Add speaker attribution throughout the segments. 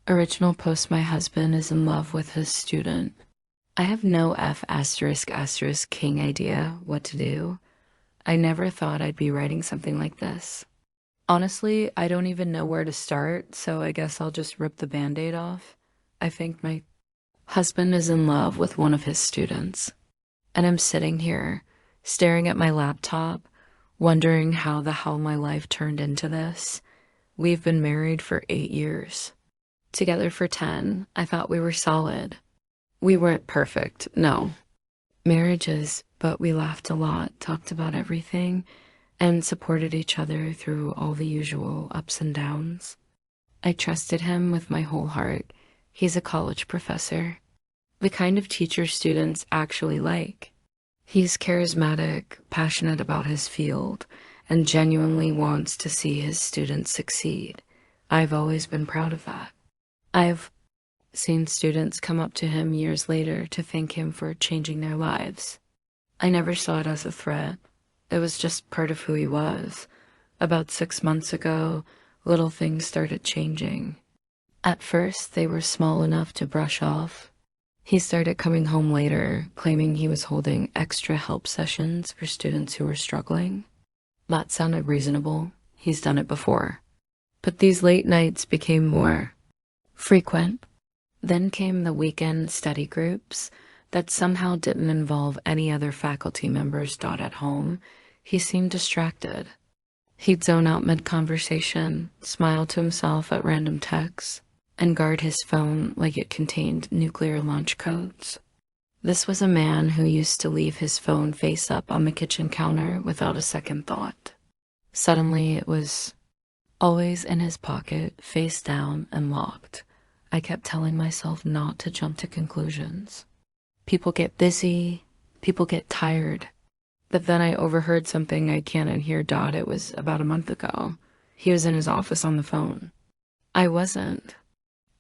Speaker 1: Original post: my husband is in love with his student. I have no F asterisk asterisk king idea what to do. I never thought I'd be writing something like this. Honestly, I don't even know where to start, so I guess I'll just rip the band-aid off. I think my husband is in love with one of his students, and I'm sitting here, staring at my laptop, wondering how the hell my life turned into this. We've been married for 8 years. Together for 10. I thought we were solid. We weren't perfect, no. Marriages, but we laughed a lot, talked about everything, and supported each other through all the usual ups and downs. I trusted him with my whole heart. He's a college professor, the kind of teacher students actually like. He's charismatic, passionate about his field, and genuinely wants to see his students succeed. I've always been proud of that. I've seen students come up to him years later to thank him for changing their lives. I never saw it as a threat. It was just part of who he was. About 6 months ago, little things started changing. At first, they were small enough to brush off. He started coming home later, claiming he was holding extra help sessions for students who were struggling. That sounded reasonable. He's done it before. But these late nights became more frequent. Then came the weekend study groups that somehow didn't involve any other faculty members at home. He seemed distracted. He'd zone out mid-conversation, smile to himself at random texts, and guard his phone like it contained nuclear launch codes. This was a man who used to leave his phone face up on the kitchen counter without a second thought. Suddenly, it was always in his pocket, face down and locked. I kept telling myself not to jump to conclusions. People get busy, people get tired. But then I overheard something I can't unhear. It was about a month ago. He was in his office on the phone. I wasn't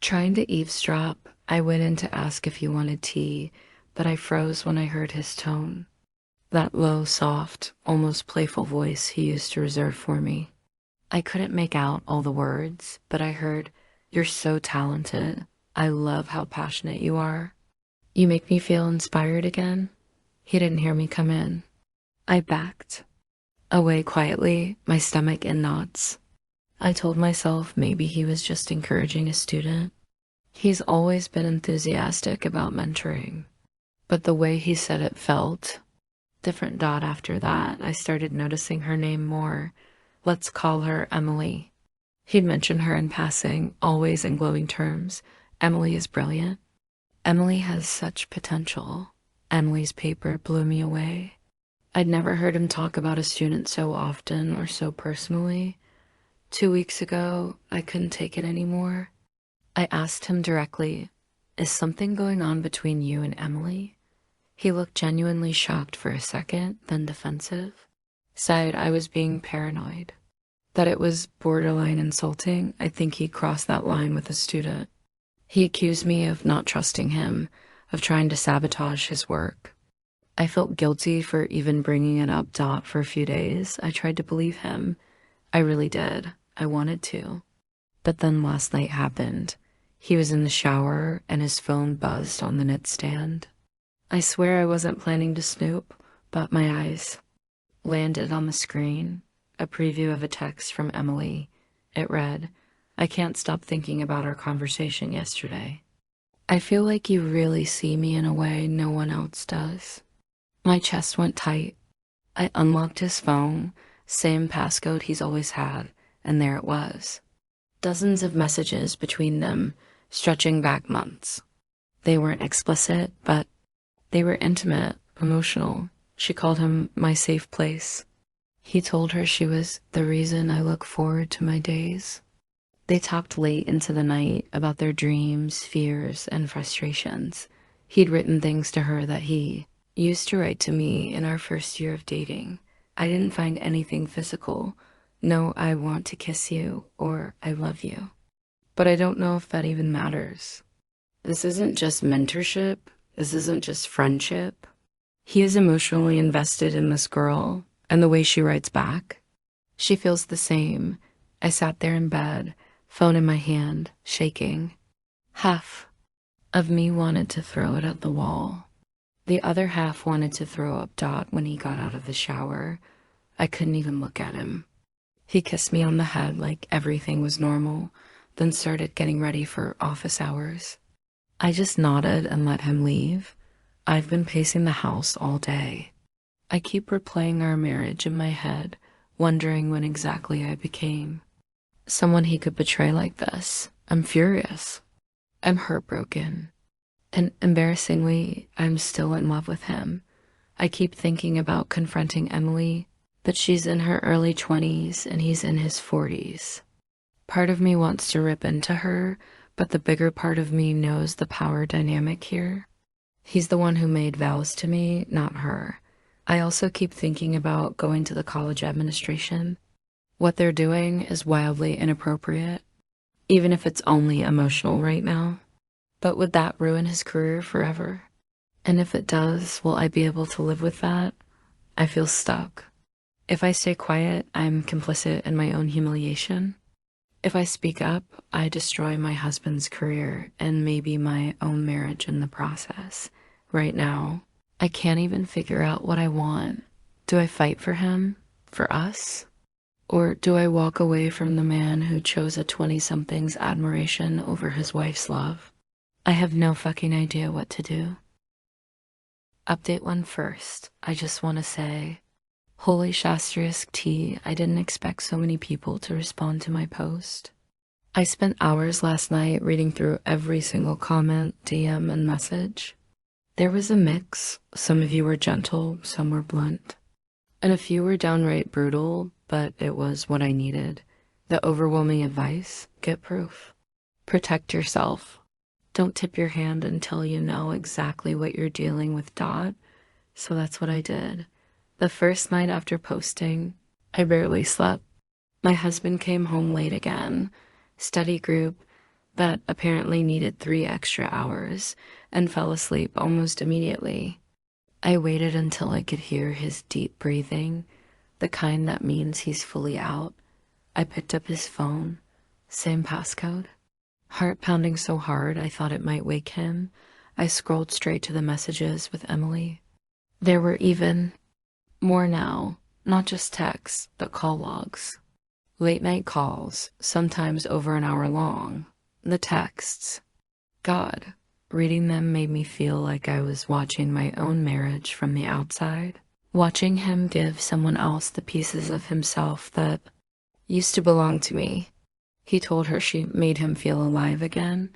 Speaker 1: trying to eavesdrop. I went in to ask if he wanted tea, but I froze when I heard his tone. That low, soft, almost playful voice he used to reserve for me. I couldn't make out all the words, but I heard, "You're so talented. I love how passionate you are. You make me feel inspired again." He didn't hear me come in. I backed away quietly, my stomach in knots. I told myself maybe he was just encouraging a student. He's always been enthusiastic about mentoring, but the way he said it felt different. After that, I started noticing her name more. Let's call her Emily. He'd mention her in passing, always in glowing terms. Emily is brilliant. Emily has such potential. Emily's paper blew me away. I'd never heard him talk about a student so often or so personally. 2 weeks ago, I couldn't take it anymore. I asked him directly, "Is something going on between you and Emily?" He looked genuinely shocked for a second, then defensive. Said I was being paranoid, that it was borderline insulting. I think he crossed that line with a student. He accused me of not trusting him, of trying to sabotage his work. I felt guilty for even bringing it up. For a few days, I tried to believe him. I really did. I wanted to. But then last night happened. He was in the shower and his phone buzzed on the nightstand. I swear I wasn't planning to snoop, but my eyes landed on the screen, a preview of a text from Emily. It read, "I can't stop thinking about our conversation yesterday. I feel like you really see me in a way no one else does." My chest went tight. I unlocked his phone, same passcode he's always had, and there it was. Dozens of messages between them, stretching back months. They weren't explicit, but they were intimate, emotional. She called him my safe place. He told her she was the reason I look forward to my days. They talked late into the night about their dreams, fears, and frustrations. He'd written things to her that he used to write to me in our first year of dating. I didn't find anything physical. No, "I want to kiss you," or "I love you." But I don't know if that even matters. This isn't just mentorship. This isn't just friendship. He is emotionally invested in this girl, and the way she writes back, she feels the same. I sat there in bed, phone in my hand, shaking. Half of me wanted to throw it at the wall. The other half wanted to throw up Dot when he got out of the shower. I couldn't even look at him. He kissed me on the head like everything was normal, then started getting ready for office hours. I just nodded and let him leave. I've been pacing the house all day. I keep replaying our marriage in my head, wondering when exactly I became someone he could betray like this. I'm furious. I'm heartbroken. And embarrassingly, I'm still in love with him. I keep thinking about confronting Emily, but she's in her early 20s and he's in his 40s. Part of me wants to rip into her, but the bigger part of me knows the power dynamic here. He's the one who made vows to me, not her. I also keep thinking about going to the college administration. What they're doing is wildly inappropriate, even if it's only emotional right now. But would that ruin his career forever? And if it does, will I be able to live with that? I feel stuck. If I stay quiet, I'm complicit in my own humiliation. If I speak up, I destroy my husband's career and maybe my own marriage in the process. Right now, I can't even figure out what I want. Do I fight for him? For us? Or do I walk away from the man who chose a 20-something's admiration over his wife's love? I have no fucking idea what to do. Update 1 first. I just want to say, holy Shastrisk tea, I didn't expect so many people to respond to my post. I spent hours last night reading through every single comment, DM, and message. There was a mix. Some of you were gentle, some were blunt. And a few were downright brutal, but it was what I needed. The overwhelming advice: get proof. Protect yourself. Don't tip your hand until you know exactly what you're dealing with, Dot. So that's what I did. The first night after posting, I barely slept. My husband came home late again. Study group that apparently needed 3 extra hours and fell asleep almost immediately. I waited until I could hear his deep breathing, the kind that means he's fully out. I picked up his phone, same passcode. Heart pounding so hard I thought it might wake him, I scrolled straight to the messages with Emily. There were even more now, not just texts, but call logs. Late night calls, sometimes over an hour long. The texts. God, reading them made me feel like I was watching my own marriage from the outside, watching him give someone else the pieces of himself that used to belong to me. He told her she made him feel alive again,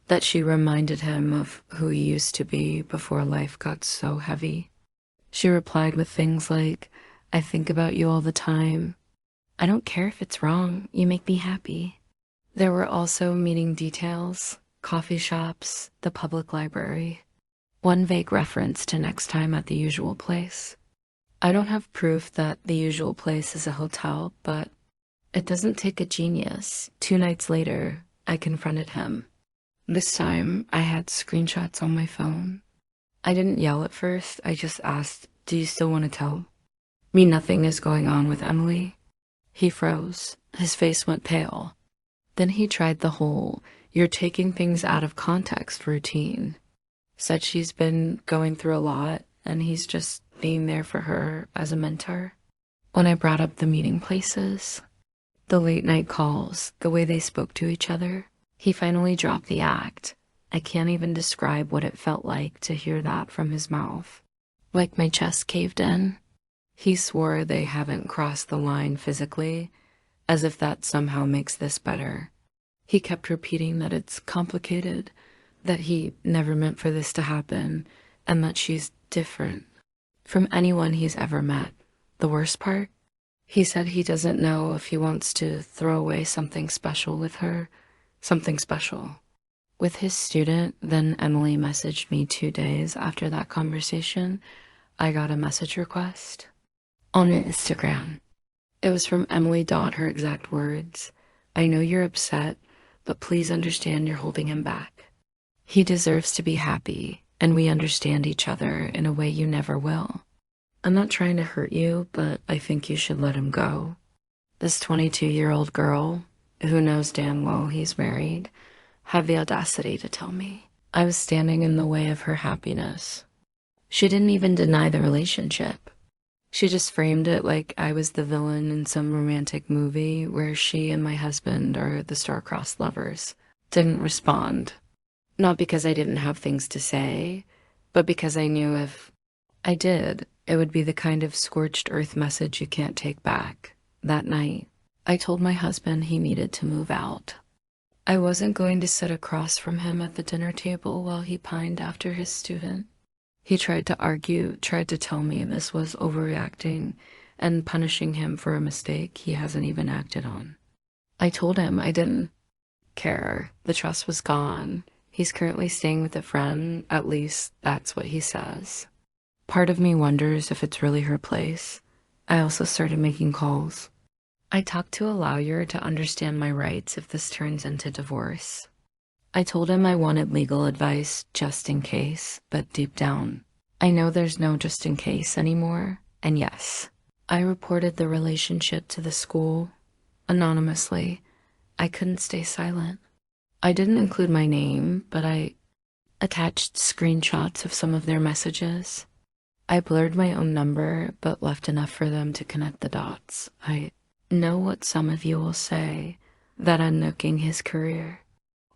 Speaker 1: that she reminded him of who he used to be before life got so heavy. She replied with things like, I think about you all the time. I don't care if it's wrong, you make me happy. There were also meeting details, coffee shops, the public library. One vague reference to next time at the usual place. I don't have proof that the usual place is a hotel, but it doesn't take a genius. 2 nights later, I confronted him. This time, I had screenshots on my phone. I didn't yell at first, I just asked, do you still want to tell me nothing is going on with Emily? He froze. His face went pale. Then he tried the whole, you're taking things out of context routine. Said she's been going through a lot, and he's just being there for her as a mentor. When I brought up the meeting places, the late night calls, the way they spoke to each other, he finally dropped the act. I can't even describe what it felt like to hear that from his mouth. Like my chest caved in. He swore they haven't crossed the line physically, as if that somehow makes this better. He kept repeating that it's complicated, that he never meant for this to happen, and that she's different from anyone he's ever met. The worst part? He said he doesn't know if he wants to throw away something special with her, something special. With his student, then Emily messaged me 2 days after that conversation. I got a message request on Instagram. It was from Emily. Her exact words. I know you're upset, but please understand you're holding him back. He deserves to be happy, and we understand each other in a way you never will. I'm not trying to hurt you, but I think you should let him go. This 22-year-old girl, who knows damn well he's married, have the audacity to tell me I was standing in the way of her happiness. She didn't even deny the relationship. She just framed it like I was the villain in some romantic movie where she and my husband are the star-crossed lovers. Didn't respond. Not because I didn't have things to say, but because I knew if I did, it would be the kind of scorched earth message you can't take back. That night, I told my husband he needed to move out. I wasn't going to sit across from him at the dinner table while he pined after his student. He tried to argue, tried to tell me this was overreacting and punishing him for a mistake he hasn't even acted on. I told him I didn't care. The trust was gone. He's currently staying with a friend, at least that's what he says. Part of me wonders if it's really her place. I also started making calls. I talked to a lawyer to understand my rights if this turns into divorce. I told him I wanted legal advice just in case, but deep down, I know there's no just in case anymore. And yes, I reported the relationship to the school anonymously. I couldn't stay silent. I didn't include my name, but I attached screenshots of some of their messages. I blurred my own number, but left enough for them to connect the dots. I know what some of you will say, that I'm nooking his career.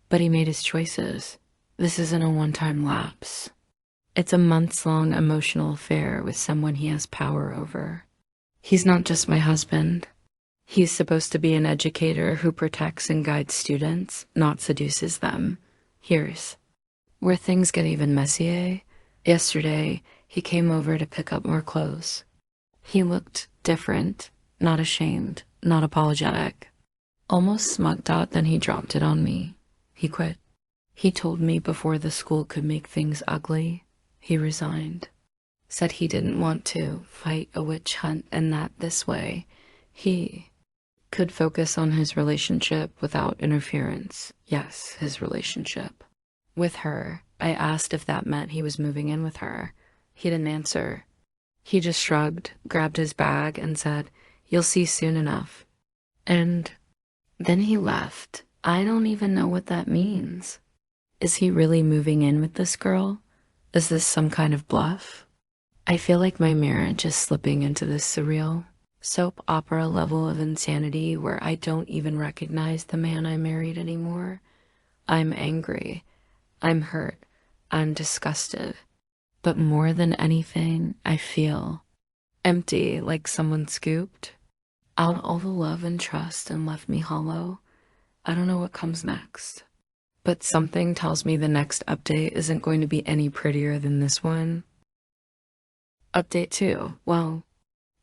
Speaker 1: But he made his choices. This isn't a one-time lapse. It's a months-long emotional affair with someone he has power over. He's not just my husband. He's supposed to be an educator who protects and guides students, not seduces them. Here's where things get even messier. Yesterday, he came over to pick up more clothes. He looked different, not ashamed, not apologetic. Almost smugged out, then he dropped it on me. He quit. He told me before the school could make things ugly, he resigned. Said he didn't want to fight a witch hunt and that this way, he could focus on his relationship without interference. Yes, his relationship. With her, I asked if that meant he was moving in with her. He didn't answer. He just shrugged, grabbed his bag, and said, "You'll see soon enough." And then he left. I don't even know what that means. Is he really moving in with this girl? Is this some kind of bluff? I feel like my marriage is slipping into this surreal, soap opera level of insanity where I don't even recognize the man I married anymore. I'm angry. I'm hurt. I'm disgusted. But more than anything, I feel empty, like someone scooped out all the love and trust and left me hollow. I don't know what comes next, but something tells me the next update isn't going to be any prettier than this one. Update 2. Well,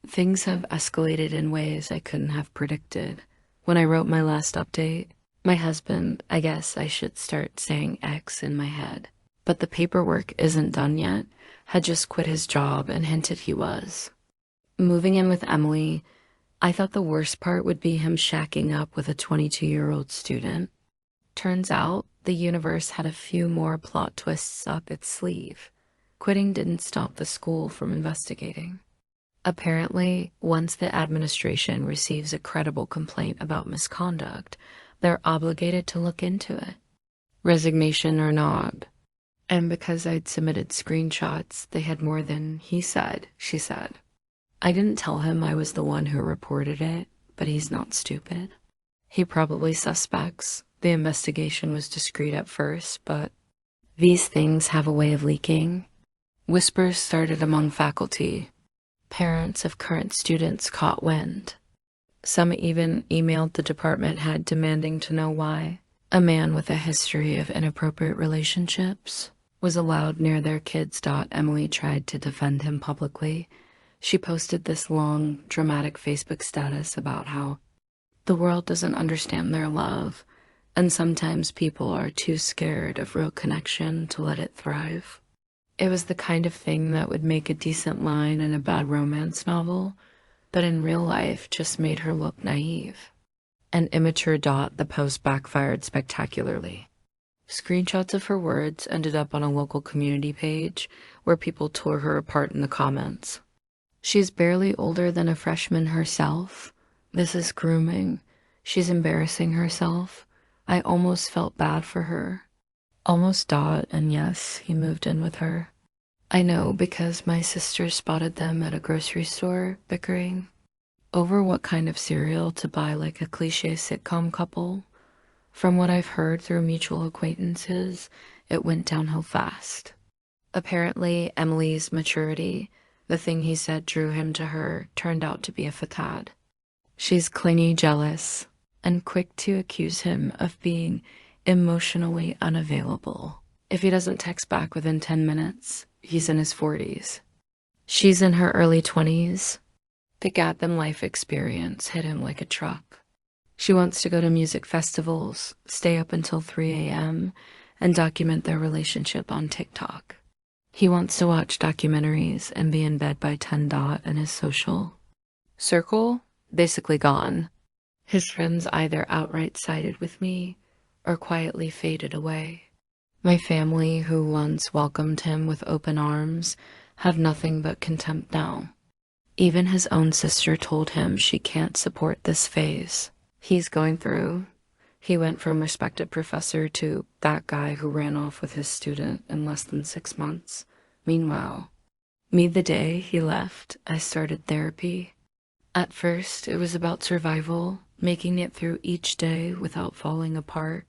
Speaker 1: things have escalated in ways I couldn't have predicted. When I wrote my last update, my husband, I guess I should start saying ex in my head, but the paperwork isn't done yet, had just quit his job and hinted he was. Moving in with Emily, I thought the worst part would be him shacking up with a 22-year-old student. Turns out, the universe had a few more plot twists up its sleeve. Quitting didn't stop the school from investigating. Apparently, once the administration receives a credible complaint about misconduct, they're obligated to look into it, resignation or not. And because I'd submitted screenshots, they had more than he said, she said. I didn't tell him I was the one who reported it, but he's not stupid. He probably suspects. The investigation was discreet at first, but these things have a way of leaking. Whispers started among faculty. Parents of current students caught wind. Some even emailed the department head demanding to know why a man with a history of inappropriate relationships was allowed near their kids. Emily tried to defend him publicly. She posted this long, dramatic Facebook status about how the world doesn't understand their love, and sometimes people are too scared of real connection to let it thrive. It was the kind of thing that would make a decent line in a bad romance novel, but in real life just made her look naive. An immature. The post backfired spectacularly. Screenshots of her words ended up on a local community page where people tore her apart in the comments. She's barely older than a freshman herself. This is grooming. She's embarrassing herself. I almost felt bad for her. Almost Dot, and yes, he moved in with her. I know because my sister spotted them at a grocery store bickering over what kind of cereal to buy like a cliche sitcom couple. From what I've heard through mutual acquaintances, it went downhill fast. Apparently, Emily's maturity, the thing he said drew him to her, turned out to be a facade. She's clingy, jealous, and quick to accuse him of being emotionally unavailable. If he doesn't text back within 10 minutes, he's in his 40s. She's in her early 20s. The gap in life experience hit him like a truck. She wants to go to music festivals, stay up until 3 a.m., and document their relationship on TikTok. He wants to watch documentaries and be in bed by 10 dot in his social circle, basically gone. His friends either outright sided with me or quietly faded away. My family, who once welcomed him with open arms, have nothing but contempt now. Even his own sister told him she can't support this phase he's going through. He went from respected professor to that guy who ran off with his student in less than 6 months. Meanwhile, me the day he left, I started therapy. At first, it was about survival, making it through each day without falling apart.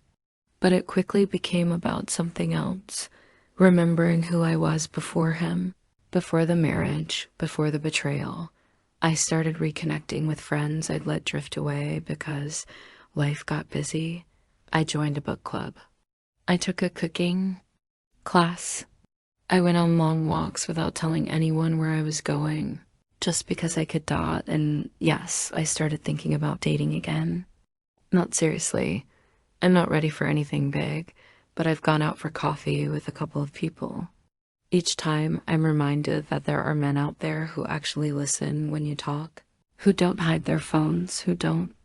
Speaker 1: But it quickly became about something else, remembering who I was before him, before the marriage, before the betrayal. I started reconnecting with friends I'd let drift away because life got busy. I joined a book club. I took a cooking class. I went on long walks without telling anyone where I was going, just because I could dot, and yes, I started thinking about dating again. Not seriously. I'm not ready for anything big, but I've gone out for coffee with a couple of people. Each time, I'm reminded that there are men out there who actually listen when you talk, who don't hide their phones, who don't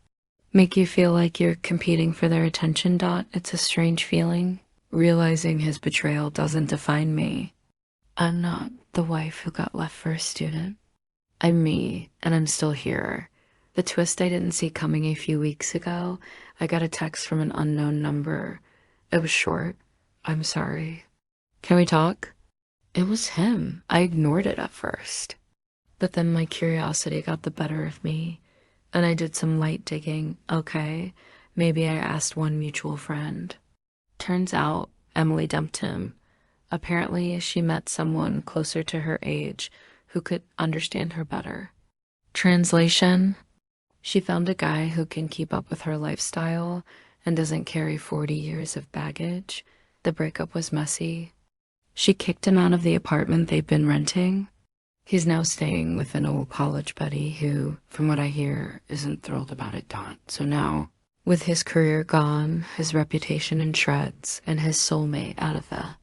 Speaker 1: make you feel like you're competing for their attention. It's a strange feeling, realizing his betrayal doesn't define me. I'm not the wife who got left for a student. I'm me, and I'm still here. The twist I didn't see coming a few weeks ago, I got a text from an unknown number. It was short. I'm sorry. Can we talk? It was him. I ignored it at first. But then my curiosity got the better of me, and I did some light digging. Okay, maybe I asked one mutual friend. Turns out Emily dumped him. Apparently, she met someone closer to her age who could understand her better. Translation: she found a guy who can keep up with her lifestyle and doesn't carry 40 years of baggage. The breakup was messy. She kicked him out of the apartment they've been renting. He's now staying with an old college buddy who, from what I hear, isn't thrilled about it. So now, with his career gone, his reputation in shreds, and his soulmate out of the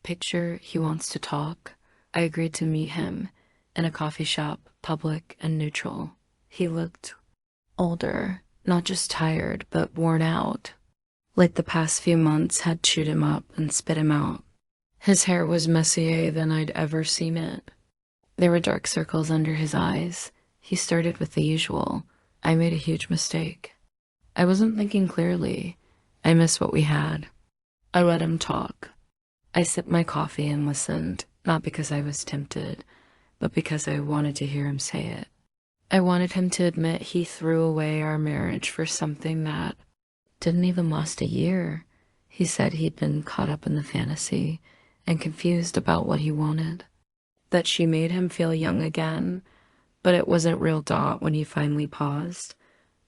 Speaker 1: picture, he wants to talk. I agreed to meet him in a coffee shop, public and neutral. He looked older, not just tired, but worn out. Like the past few months had chewed him up and spit him out. His hair was messier than I'd ever seen it. There were dark circles under his eyes. He started with the usual. I made a huge mistake. I wasn't thinking clearly. I missed what we had. I let him talk. I sipped my coffee and listened, not because I was tempted, but because I wanted to hear him say it. I wanted him to admit he threw away our marriage for something that didn't even last a year. He said he'd been caught up in the fantasy and confused about what he wanted. That she made him feel young again, but it wasn't real. When he finally paused,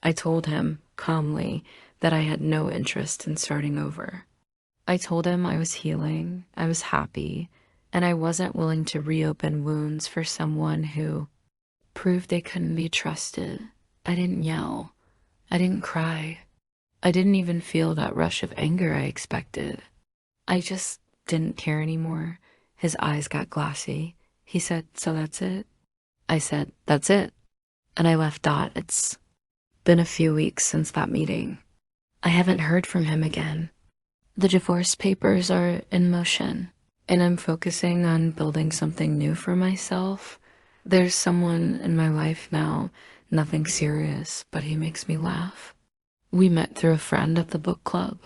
Speaker 1: I told him, calmly, that I had no interest in starting over. I told him I was healing, I was happy, and I wasn't willing to reopen wounds for someone who proved they couldn't be trusted. I didn't yell. I didn't cry. I didn't even feel that rush of anger I expected. I just didn't care anymore. His eyes got glassy. He said, "So that's it?" I said, "That's it." And I left. It's been a few weeks since that meeting. I haven't heard from him again. The divorce papers are in motion, and I'm focusing on building something new for myself. There's someone in my life now, nothing serious, but he makes me laugh. We met through a friend at the book club.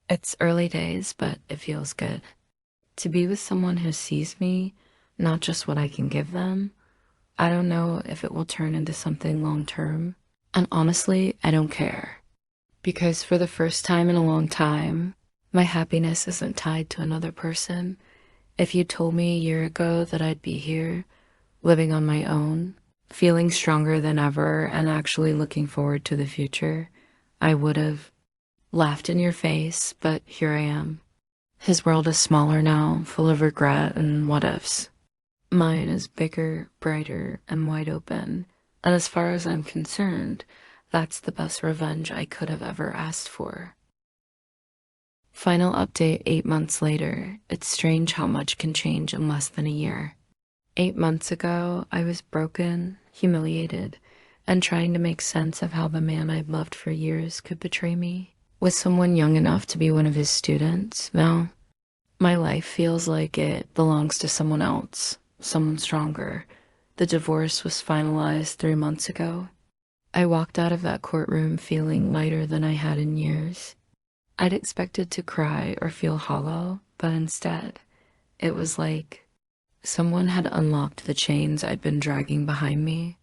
Speaker 1: It's early days, but it feels good. To be with someone who sees me, not just what I can give them. I don't know if it will turn into something long term. And honestly, I don't care. Because for the first time in a long time, my happiness isn't tied to another person. If you told me a year ago that I'd be here, living on my own, feeling stronger than ever, and actually looking forward to the future, I would have laughed in your face, but here I am. His world is smaller now, full of regret and what-ifs. Mine is bigger, brighter, and wide open. And as far as I'm concerned, that's the best revenge I could have ever asked for. Final update 8 months later. It's strange how much can change in less than a year. 8 months ago, I was broken, humiliated, and trying to make sense of how the man I'd loved for years could betray me. With someone young enough to be one of his students, now my life feels like it belongs to someone else, someone stronger. The divorce was finalized 3 months ago. I walked out of that courtroom feeling lighter than I had in years. I'd expected to cry or feel hollow, but instead, it was like someone had unlocked the chains I'd been dragging behind me.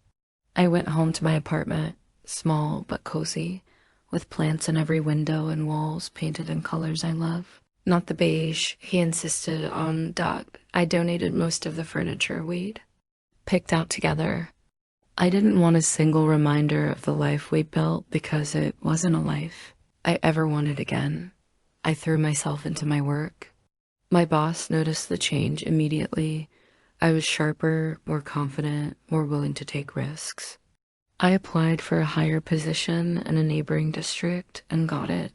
Speaker 1: I went home to my apartment, small but cozy, with plants in every window and walls painted in colors I love. Not the beige he insisted on that I donated most of the furniture we'd picked out together. I didn't want a single reminder of the life we built because it wasn't a life I ever wanted again. I threw myself into my work. My boss noticed the change immediately. I was sharper, more confident, more willing to take risks. I applied for a higher position in a neighboring district and got it.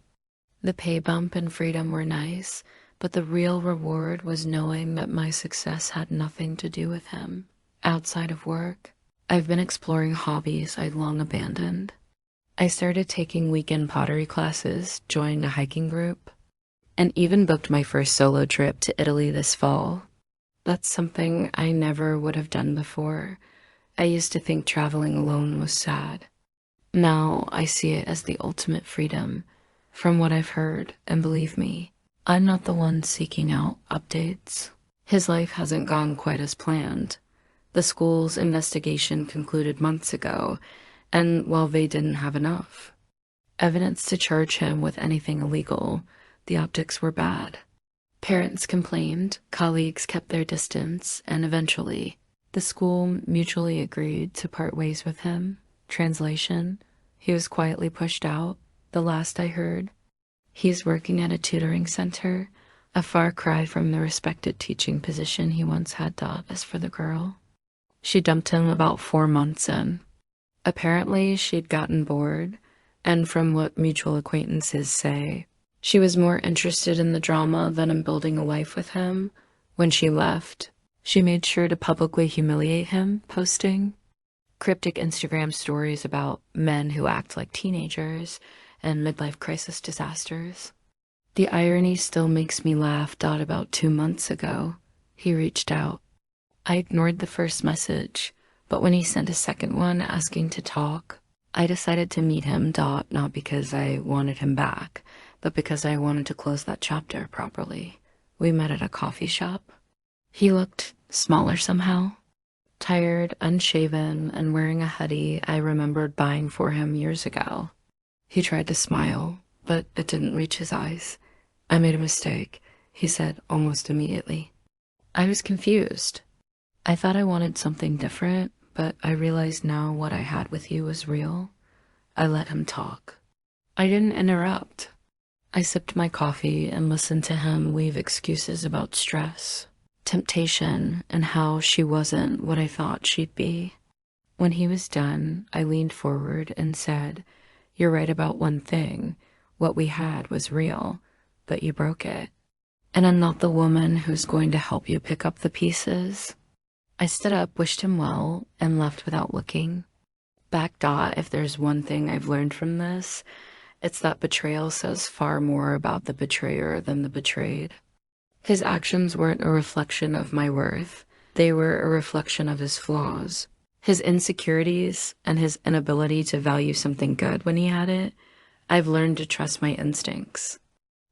Speaker 1: The pay bump and freedom were nice, but the real reward was knowing that my success had nothing to do with him. Outside of work, I've been exploring hobbies I'd long abandoned. I started taking weekend pottery classes, joined a hiking group, and even booked my first solo trip to Italy this fall. That's something I never would have done before. I used to think traveling alone was sad. Now I see it as the ultimate freedom. From what I've heard, and believe me, I'm not the one seeking out updates. His life hasn't gone quite as planned. The school's investigation concluded months ago, and while they didn't have enough evidence to charge him with anything illegal, the optics were bad. Parents complained, colleagues kept their distance, and eventually, the school mutually agreed to part ways with him. Translation, he was quietly pushed out. The last I heard, he's working at a tutoring center, a far cry from the respected teaching position he once had taught as for the girl. She dumped him about 4 months in. Apparently, she'd gotten bored, and from what mutual acquaintances say, she was more interested in the drama than in building a life with him. When she left, she made sure to publicly humiliate him, posting cryptic Instagram stories about men who act like teenagers and midlife crisis disasters. The irony still makes me laugh. About 2 months ago, he reached out. I ignored the first message, but when he sent a second one asking to talk, I decided to meet him. Not because I wanted him back, but because I wanted to close that chapter properly. We met at a coffee shop. He looked smaller somehow, tired, unshaven, and wearing a hoodie I remembered buying for him years ago. He tried to smile, but it didn't reach his eyes. I made a mistake, he said almost immediately. I was confused. I thought I wanted something different, but I realized now what I had with you was real. I let him talk. I didn't interrupt. I sipped my coffee and listened to him weave excuses about stress, temptation, and how she wasn't what I thought she'd be. When he was done, I leaned forward and said, "You're right about one thing. What we had was real, but you broke it. And I'm not the woman who's going to help you pick up the pieces." I stood up, wished him well, and left without looking. If there's one thing I've learned from this, it's that betrayal says far more about the betrayer than the betrayed. His actions weren't a reflection of my worth. They were a reflection of his flaws, his insecurities, and his inability to value something good when he had it. I've learned to trust my instincts.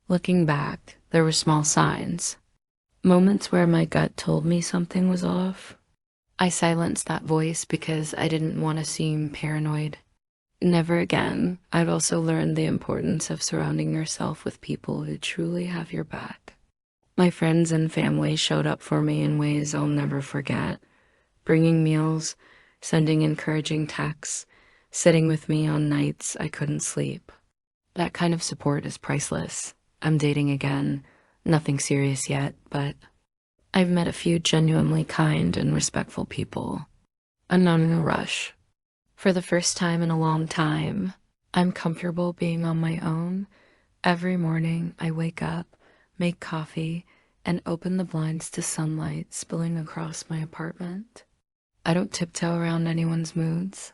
Speaker 1: Looking back, there were small signs, moments where my gut told me something was off. I silenced that voice because I didn't want to seem paranoid. Never again. I've also learned the importance of surrounding yourself with people who truly have your back. My friends and family showed up for me in ways I'll never forget, bringing meals, sending encouraging texts, sitting with me on nights I couldn't sleep. That kind of support is priceless. I'm dating again. Nothing serious yet, but I've met a few genuinely kind and respectful people. I'm not in a rush. For the first time in a long time, I'm comfortable being on my own. Every morning, I wake up, make coffee, and open the blinds to sunlight spilling across my apartment. I don't tiptoe around anyone's moods.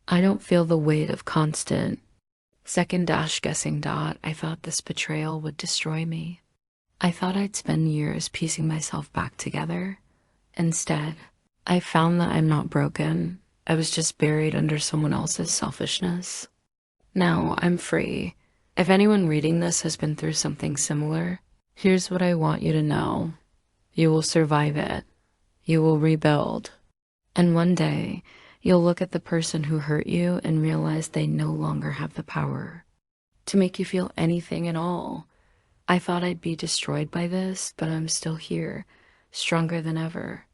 Speaker 1: I don't feel the weight of constant second dash guessing dot. I thought this betrayal would destroy me. I thought I'd spend years piecing myself back together. Instead, I found that I'm not broken. I was just buried under someone else's selfishness. Now I'm free. If anyone reading this has been through something similar, here's what I want you to know. You will survive it. You will rebuild. And one day, you'll look at the person who hurt you and realize they no longer have the power to make you feel anything at all. I thought I'd be destroyed by this, but I'm still here, stronger than ever.